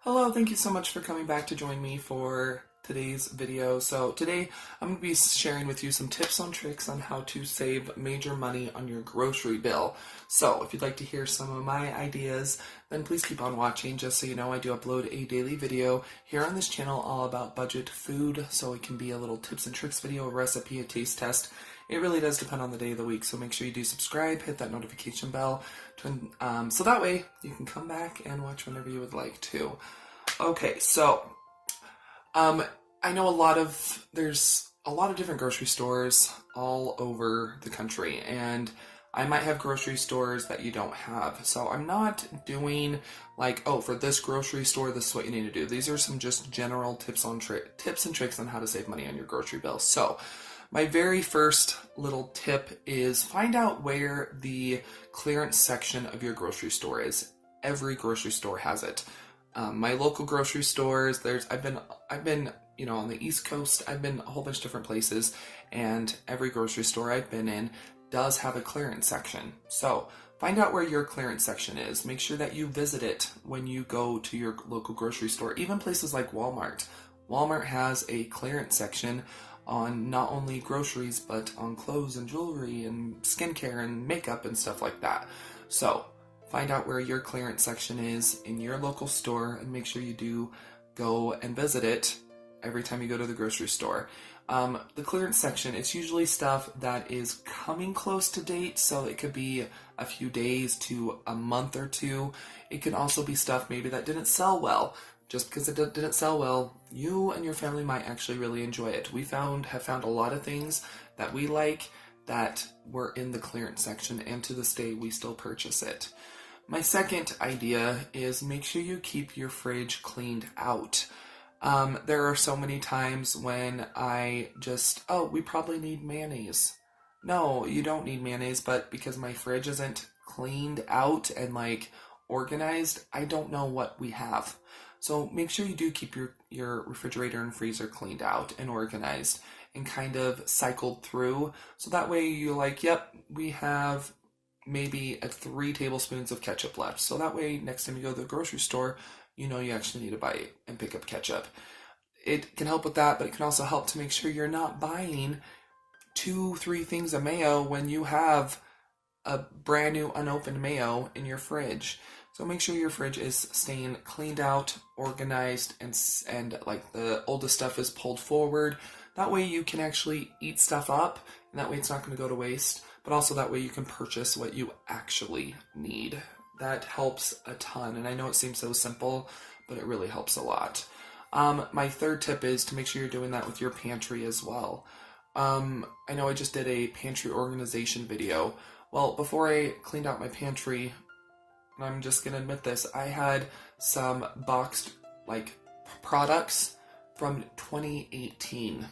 Hello, thank you so much for coming back to join me for today's video. So today I'm going to be sharing with you some tips and tricks on how to save major money on your grocery bill. So if you'd like to hear some of my ideas, then please keep on watching. Just so you know, I do upload a daily video here on this channel all about budget food. So it can be a little tips and tricks video, a recipe, a taste test. It really does depend on the day of the week, so make sure you do subscribe, hit that notification bell, so that way you can come back and watch whenever you would like to. Okay, so I know there's a lot of different grocery stores all over the country, and I might have grocery stores that you don't have. So I'm not doing like, oh, for this grocery store, this is what you need to do. These are some just general tips and tricks on how to save money on your grocery bill. So my very first little tip is find out where the clearance section of your grocery store is. Every grocery store has it. My local grocery stores, I've been, on the East Coast, I've been a whole bunch of different places, and every grocery store I've been in does have a clearance section. So find out where your clearance section is. Make sure that you visit it when you go to your local grocery store. Even places like Walmart. Walmart has a clearance section on not only groceries, but on clothes and jewelry and skincare and makeup and stuff like that. So find out where your clearance section is in your local store and make sure you do go and visit it every time you go to the grocery store. The clearance section, it's usually stuff that is coming close to date, so it could be a few days to a month or two. It can also be stuff maybe that didn't sell well. Just because it didn't sell well, you and your family might actually really enjoy it. We have found a lot of things that we like that were in the clearance section, and to this day we still purchase it. My second idea is make sure you keep your fridge cleaned out. There are so many times when we probably need mayonnaise. No, you don't need mayonnaise, but because my fridge isn't cleaned out and organized, I don't know what we have. So make sure you do keep your refrigerator and freezer cleaned out and organized and kind of cycled through. So that way you're like, yep, we have maybe 3 tablespoons of ketchup left. So that way next time you go to the grocery store, you know you actually need to buy and pick up ketchup. It can help with that, but it can also help to make sure you're not buying 2-3 things of mayo when you have a brand new unopened mayo in your fridge. So make sure your fridge is staying cleaned out, organized, and like the oldest stuff is pulled forward. That way you can actually eat stuff up, and that way it's not going to go to waste, but also that way you can purchase what you actually need. That helps a ton, and I know it seems so simple, but it really helps a lot. My third tip is to make sure you're doing that with your pantry as well. I know I just did a pantry organization video. Well, before I cleaned out my pantry, I'm just going to admit this, I had some boxed products from 2018.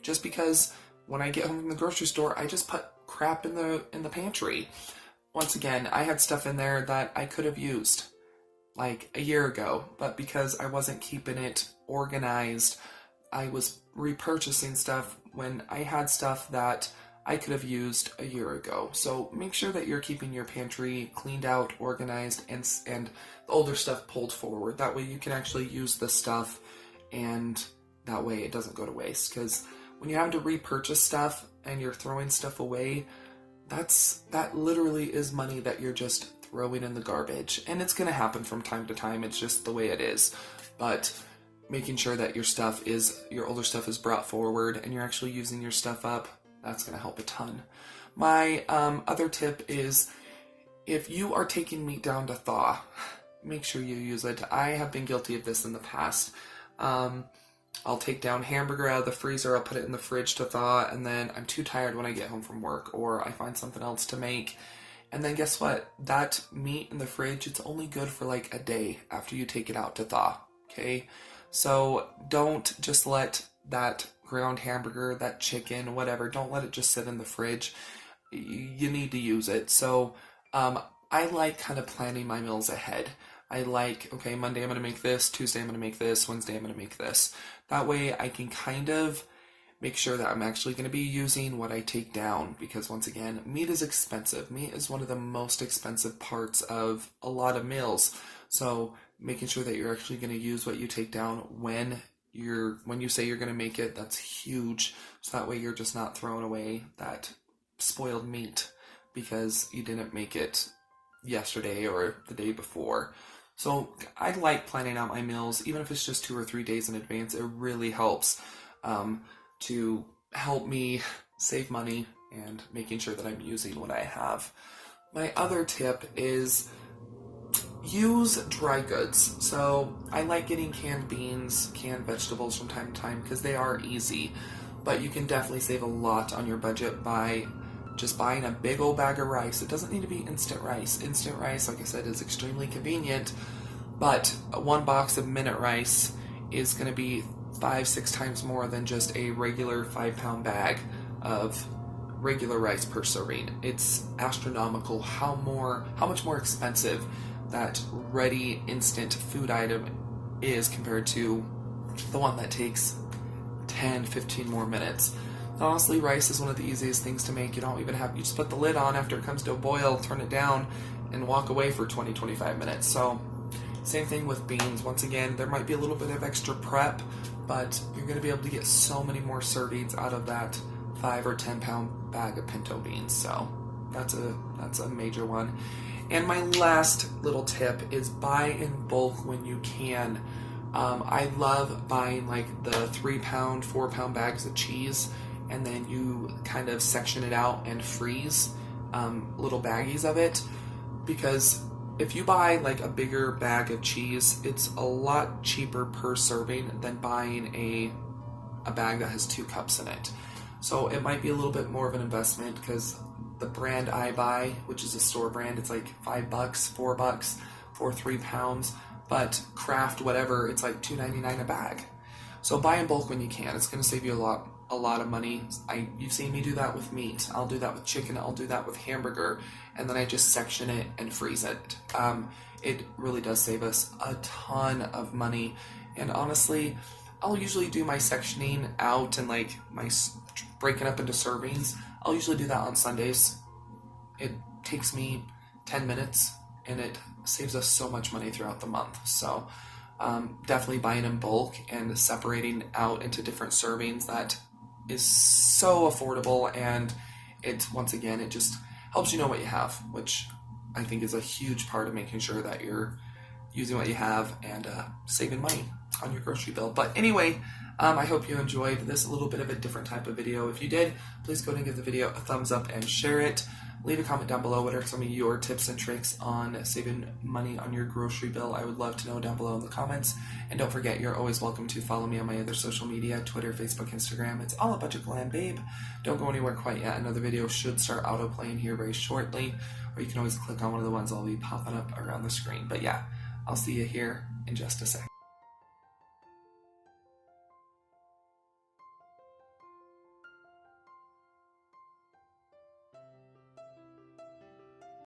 Just because when I get home from the grocery store, I just put crap in the pantry. Once again, I had stuff in there that I could have used like a year ago, but because I wasn't keeping it organized, I was repurchasing stuff when I had stuff that I could have used a year ago. So make sure that you're keeping your pantry cleaned out, organized, and the older stuff pulled forward. That way you can actually use the stuff, and that way it doesn't go to waste. Because when you're having to repurchase stuff and you're throwing stuff away, that literally is money that you're just throwing in the garbage. And it's going to happen from time to time. It's just the way it is. But making sure that your older stuff is brought forward and you're actually using your stuff up, that's going to help a ton. My other tip is if you are taking meat down to thaw, make sure you use it. I have been guilty of this in the past. I'll take down hamburger out of the freezer, I'll put it in the fridge to thaw, and then I'm too tired when I get home from work, or I find something else to make. And then guess what? That meat in the fridge, it's only good for a day after you take it out to thaw, okay? So don't just let that ground hamburger, that chicken, whatever, don't let it just sit in the fridge. You need to use it. So I like kind of planning my meals ahead. I like, okay, Monday I'm going to make this, Tuesday I'm going to make this, Wednesday I'm going to make this. That way I can kind of make sure that I'm actually going to be using what I take down, because once again, meat is expensive. Meat is one of the most expensive parts of a lot of meals. So making sure that you're actually going to use what you take down when you say you're going to make it. That's huge. So that way you're just not throwing away that spoiled meat because you didn't make it yesterday or the day before. So I like planning out my meals, even if it's just 2 or 3 days in advance. It really helps to help me save money and making sure that I'm using what I have. My other tip is use dry goods. So I like getting canned beans, canned vegetables from time to time because they are easy, but you can definitely save a lot on your budget by just buying a big old bag of rice. It doesn't need to be instant rice. Instant rice, like I said, is extremely convenient, but one box of minute rice is going to be 5-6 times more than just a regular 5-pound bag of regular rice per serving. It's astronomical how much more expensive that ready instant food item is compared to the one that takes 10-15 more minutes. Honestly, rice is one of the easiest things to make. You just put the lid on after it comes to a boil, turn it down, and walk away for 20-25 minutes. So same thing with beans. Once again, there might be a little bit of extra prep, but you're going to be able to get so many more servings out of that 5 or 10 pound bag of pinto beans. So that's a major one. And my last little tip is buy in bulk when you can. I love buying like the 3-pound, 4-pound bags of cheese, and then you kind of section it out and freeze little baggies of it, because if you buy like a bigger bag of cheese, it's a lot cheaper per serving than buying a bag that has 2 cups in it. So it might be a little bit more of an investment because the brand I buy, which is a store brand, it's like $5, $4 for 3 pounds. But Kraft, whatever, it's like $2.99 a bag. So buy in bulk when you can. It's going to save you a lot of money. You've seen me do that with meat. I'll do that with chicken. I'll do that with hamburger, and then I just section it and freeze it. It really does save us a ton of money. And honestly, I'll usually do my sectioning out and like my breaking up into servings. I'll usually do that on Sundays. It takes me 10 minutes, and it saves us so much money throughout the month. So definitely buying in bulk and separating out into different servings, that is so affordable, and it just helps you know what you have, which I think is a huge part of making sure that you're using what you have and saving money on your grocery bill. But anyway, I hope you enjoyed this, a little bit of a different type of video. If you did, please go ahead and give the video a thumbs up and share it. Leave a comment down below. What are some of your tips and tricks on saving money on your grocery bill? I would love to know down below in the comments. And don't forget, you're always welcome to follow me on my other social media, Twitter, Facebook, Instagram. It's all a Budget Glam Babe. Don't go anywhere quite yet. Another video should start auto-playing here very shortly, or you can always click on one of the ones I'll be popping up around the screen. But yeah, I'll see you here in just a sec.